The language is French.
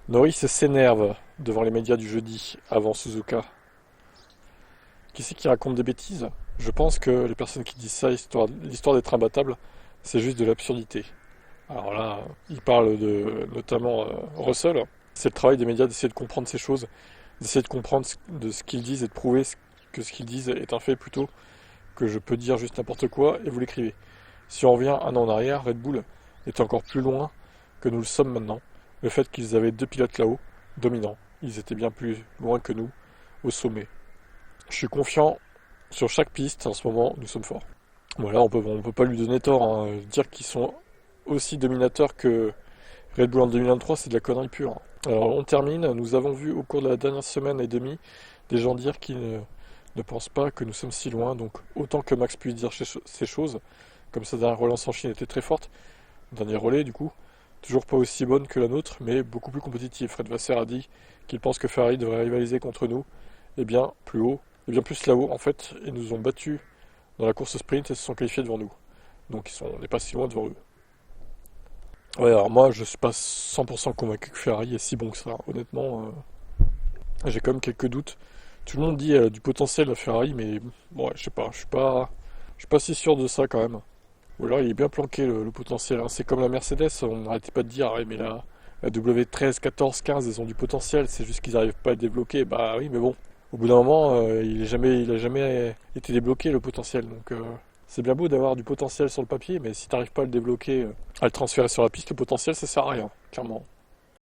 Norris s'énerve devant les médias du jeudi avant Suzuka. Qui c'est qui raconte des bêtises? Je pense que les personnes qui disent ça, l'histoire d'être imbattable, c'est juste de l'absurdité. Alors là, il parle de notamment Russell. C'est le travail des médias d'essayer de comprendre ces choses, d'essayer de comprendre de ce qu'ils disent et de prouver que ce qu'ils disent est un fait plutôt que je peux dire juste n'importe quoi et vous l'écrivez. Si on revient un an en arrière, Red Bull est encore plus loin que nous le sommes maintenant. Le fait qu'ils avaient deux pilotes là-haut, dominants, ils étaient bien plus loin que nous, au sommet. Je suis confiant sur chaque piste, en ce moment, nous sommes forts. Voilà, on peut pas lui donner tort, hein. Dire qu'ils sont aussi dominateurs que Red Bull en 2023, c'est de la connerie pure, hein. Alors on termine, nous avons vu au cours de la dernière semaine et demie des gens dire qu'ils ne pensent pas que nous sommes si loin, donc autant que Max puisse dire ces choses, comme sa dernière relance en Chine était très forte, dernier relais du coup, toujours pas aussi bonne que la nôtre, mais beaucoup plus compétitive. Fred Vasseur a dit qu'il pense que Ferrari devrait rivaliser contre nous, et bien plus haut, et bien plus là-haut en fait, et nous ont battus dans la course sprint et se sont qualifiés devant nous. Donc on n'est pas si loin devant eux. Ouais, alors moi je suis pas 100% convaincu que Ferrari est si bon que ça. Honnêtement, j'ai quand même quelques doutes. Tout le monde dit du potentiel à Ferrari, mais bon, ouais, je sais pas, je suis pas si sûr de ça quand même. Ou alors il est bien planqué le potentiel, hein. C'est comme la Mercedes, on n'arrêtait pas de dire, ah, ouais, mais la W13, 14, 15, ils ont du potentiel, c'est juste qu'ils n'arrivent pas à le débloquer. Bah oui, mais bon, au bout d'un moment, il a jamais été débloqué le potentiel. Donc c'est bien beau d'avoir du potentiel sur le papier, mais si tu n'arrives pas à le débloquer, à le transférer sur la piste, le potentiel ça sert à rien, clairement.